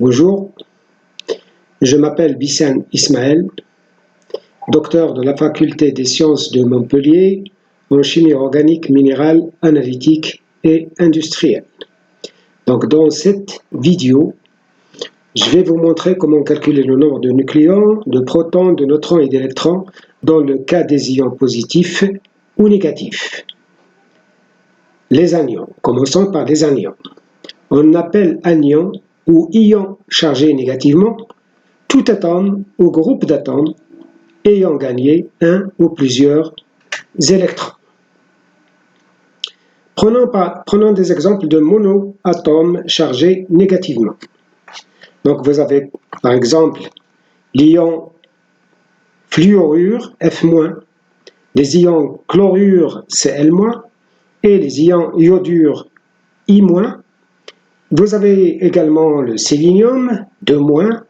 Bonjour, je m'appelle Bissane Ismaël, docteur de la faculté des sciences de Montpellier en chimie organique, minérale, analytique et industrielle. Donc dans cette vidéo, je vais vous montrer comment calculer le nombre de nucléons, de protons, de neutrons et d'électrons dans le cas des ions positifs ou négatifs. Les anions, commençons par les anions. On appelle anion ou ion chargé négativement tout atome ou groupe d'atomes ayant gagné un ou plusieurs électrons. Prenons des exemples de monoatomes chargés négativement. Donc vous avez par exemple l'ion fluorure F-, les ions chlorure Cl- et les ions iodure I-. Vous avez également le sélénium 2-,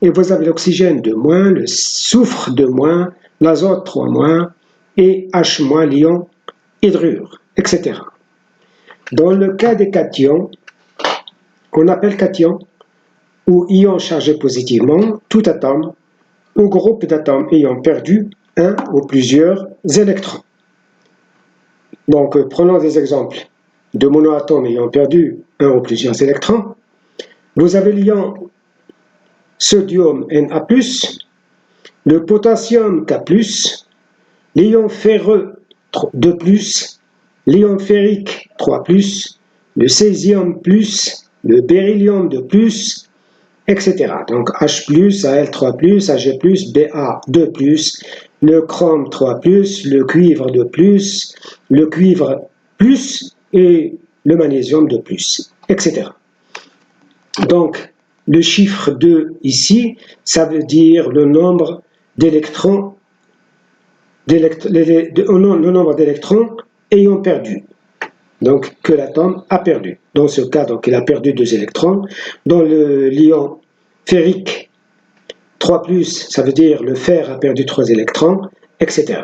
et vous avez l'oxygène 2-, le soufre 2-, l'azote 3-, et H-, l'ion hydrure, etc. Dans le cas des cations, on appelle cation ou ion chargé positivement tout atome ou groupe d'atomes ayant perdu un ou plusieurs électrons. Donc prenons des exemples de monoatomes ayant perdu un ou plusieurs électrons. Vous avez l'ion sodium Na+, le potassium K+, l'ion ferreux 2+, l'ion ferrique 3+, le césium+, le beryllium 2+, etc. Donc H+, Al3+, Ag+, Ba2+, le chrome 3+, le cuivre 2+, le cuivre plus et le magnésium 2+, etc. Donc le chiffre 2 ici, ça veut dire le nombre d'électrons ayant perdu, donc que l'atome a perdu. Dans ce cas, donc, il a perdu 2 électrons. Dans le l'ion ferrique 3+, ça veut dire le fer a perdu 3 électrons, etc.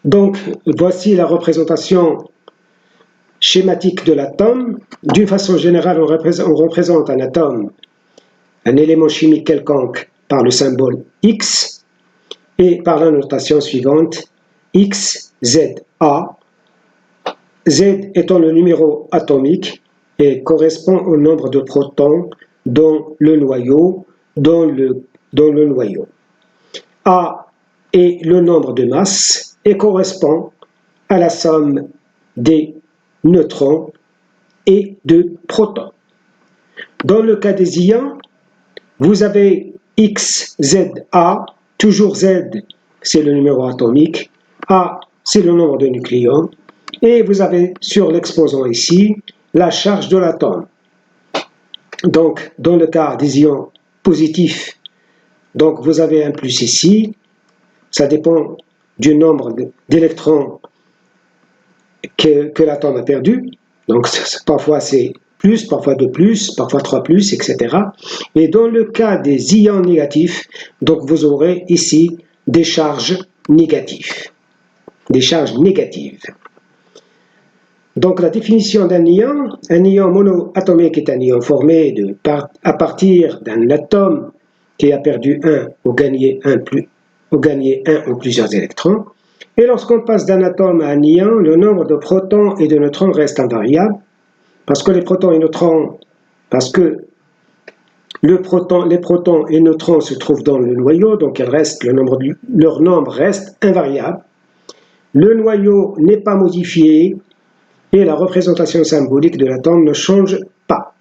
Donc, voici la représentation schématique de l'atome. D'une façon générale, on représente un atome, un élément chimique quelconque, par le symbole X et par la notation suivante X, Z, A. Z étant le numéro atomique et correspond au nombre de protons dans le noyau. A est le nombre de masse et correspond à la somme des neutrons et de protons. Dans le cas des ions, vous avez X, Z, A, toujours Z, c'est le numéro atomique, A, c'est le nombre de nucléons, et vous avez sur l'exposant ici la charge de l'atome. Donc, dans le cas des ions positifs, donc vous avez un plus ici, ça dépend du nombre d'électrons que l'atome a perdu, donc parfois c'est plus, parfois 2+, parfois 3+, etc. Et dans le cas des ions négatifs, donc vous aurez ici des charges négatives. Des charges négatives. Donc la définition d'un ion monoatomique est un ion formé à partir d'un atome qui a perdu un ou gagné un ou plusieurs électrons. Et lorsqu'on passe d'un atome à un ion, le nombre de protons et de neutrons reste invariable, parce que les protons et neutrons se trouvent dans le noyau, donc leur nombre reste invariable. Le noyau n'est pas modifié et la représentation symbolique de l'atome ne change pas.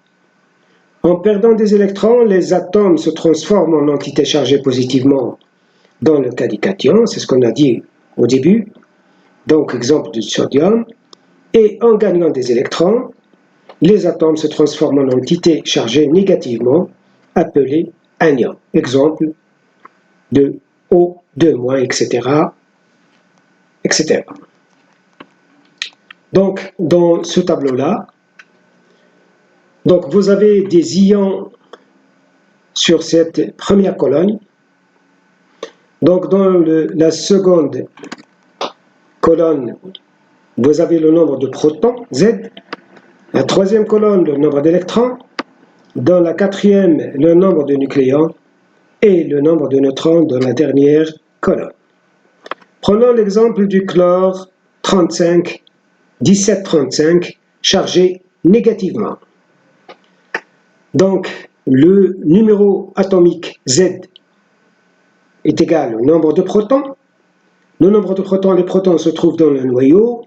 En perdant des électrons, les atomes se transforment en entités chargées positivement dans le cas des cations, c'est ce qu'on a dit au début, donc exemple du sodium, et en gagnant des électrons, les atomes se transforment en entités chargées négativement, appelées anions. Exemple de O2-, etc., etc. Donc, dans ce tableau-là, donc vous avez des ions sur cette première colonne. Donc, dans la seconde colonne, vous avez le nombre de protons, Z, La troisième colonne, le nombre d'électrons. Dans la quatrième, le nombre de nucléons. Et le nombre de neutrons dans la dernière colonne. Prenons l'exemple du chlore 35, 1735, chargé négativement. Donc, le numéro atomique Z est égal au nombre de protons. Le nombre de protons, les protons se trouvent dans le noyau.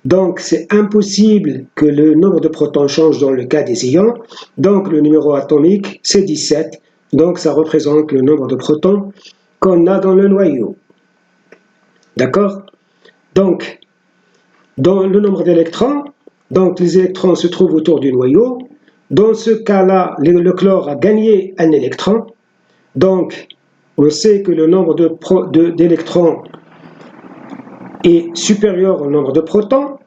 Donc, c'est impossible que le nombre de protons change dans le cas des ions. Donc, le numéro atomique, c'est 17. Donc, ça représente le nombre de protons qu'on a dans le noyau. D'accord? Donc, dans le nombre d'électrons, donc les électrons se trouvent autour du noyau. Dans ce cas-là, le chlore a gagné un électron. Donc, on sait que le nombre d'électrons est supérieur au nombre de protons.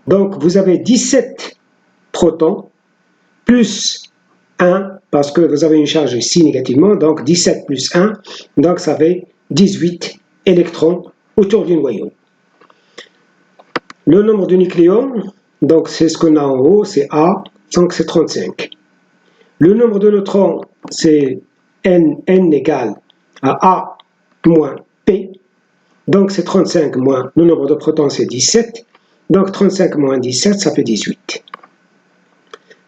Donc, vous avez 17 protons plus 1, parce que vous avez une charge ici négativement, donc 17 plus 1, donc ça fait 18 électrons autour du noyau. Le nombre de nucléons, donc c'est ce qu'on a en haut, c'est A, donc c'est 35. Le nombre de neutrons, c'est N égale à A moins P, donc c'est 35 moins, le nombre de protons c'est 17, donc 35 moins 17, ça fait 18.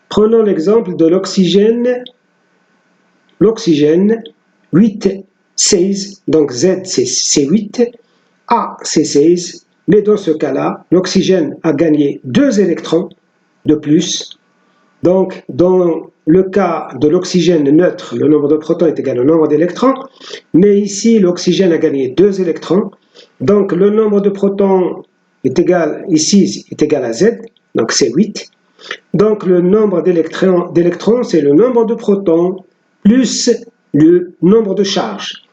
Prenons l'exemple de l'oxygène. L'oxygène, 8, 16, donc Z c'est 8, A c'est 16, mais dans ce cas-là, l'oxygène a gagné 2 électrons de plus. Donc, dans le cas de l'oxygène neutre, le nombre de protons est égal au nombre d'électrons, mais ici, l'oxygène a gagné 2 électrons. Donc, le nombre de protons est égal, ici, est égal à Z, donc c'est 8. Donc, le nombre d'électrons, c'est le nombre de protons plus le nombre de charges.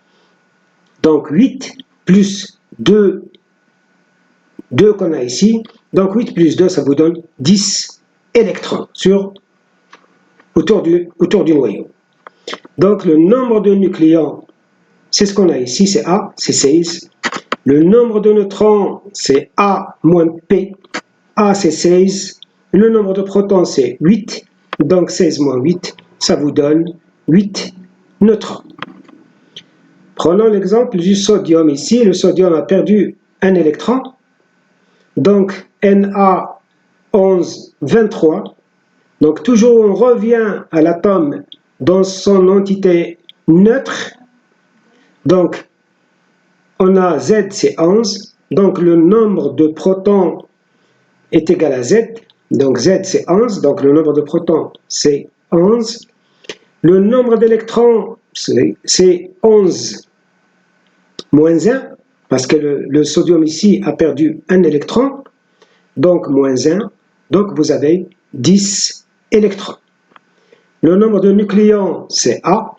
Donc, 8 plus 2 qu'on a ici. Donc, 8 plus 2, ça vous donne 10 électrons autour du noyau. Donc, le nombre de nucléons, c'est ce qu'on a ici, c'est A, c'est 16. Le nombre de neutrons, c'est A moins P. A, c'est 16. Le nombre de protons, c'est 8. Donc, 16 moins 8, ça vous donne 8 neutrons. Prenons l'exemple du sodium ici. Le sodium a perdu un électron. Donc, Na1123. Donc, toujours on revient à l'atome dans son entité neutre. Donc, on a Z, c'est 11. Donc, le nombre de protons est égal à Z. Donc, Z, c'est 11. Donc, le nombre de protons, c'est 11. Le nombre d'électrons, c'est 11 moins 1, parce que le sodium ici a perdu un électron. Donc, moins 1. Donc, vous avez 10 électrons. Le nombre de nucléons, c'est A.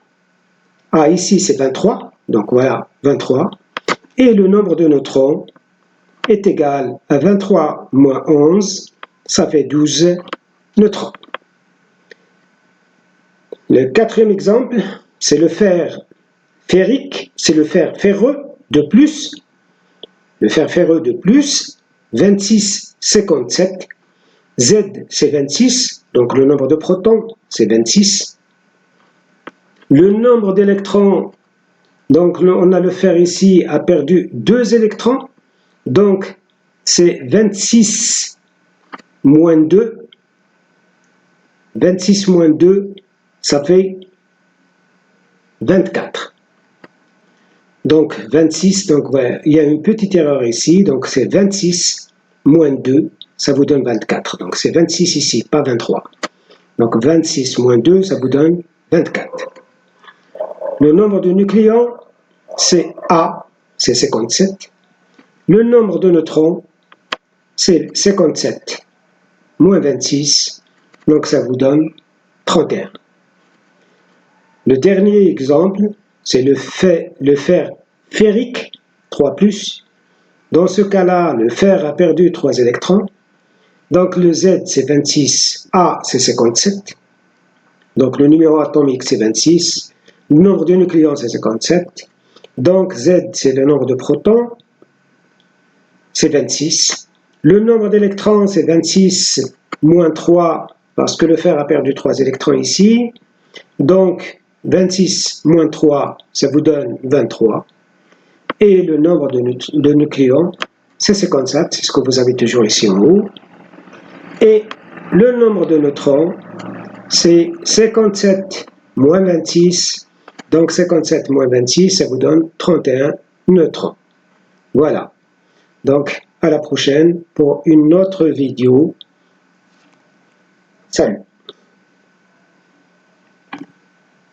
A ici, c'est 23. Donc, voilà, 23. Et le nombre de neutrons est égal à 23 moins 11. Ça fait 12 neutrons. Le quatrième exemple, c'est le fer ferrique. C'est le fer ferreux de plus. Le fer ferreux de plus, 26,57. Z, c'est 26, donc le nombre de protons, c'est 26. Le nombre d'électrons, donc on a le fer ici, a perdu 2 électrons, donc c'est 26 moins 2. 26 moins 2, ça fait 24. Donc 26, donc ouais, il y a une petite erreur ici, donc c'est 26 moins 2, ça vous donne 24. Donc c'est 26 ici, pas 23. Donc 26 moins 2, ça vous donne 24. Le nombre de nucléons, c'est A, c'est 57. Le nombre de neutrons, c'est 57 moins 26, donc ça vous donne 31. Le dernier exemple, c'est le fer ferrique, 3+. Dans ce cas-là, le fer a perdu 3 électrons. Donc le Z, c'est 26, A, c'est 57. Donc le numéro atomique, c'est 26. Le nombre de nucléons, c'est 57. Donc Z, c'est le nombre de protons, c'est 26. Le nombre d'électrons, c'est 26 moins 3, parce que le fer a perdu 3 électrons ici. Donc, 26 moins 3, ça vous donne 23. Et le nombre de nucléons, c'est 57, c'est ce que vous avez toujours ici en haut. Et le nombre de neutrons, c'est 57 moins 26. Donc 57 moins 26, ça vous donne 31 neutrons. Voilà. Donc à la prochaine pour une autre vidéo. Salut.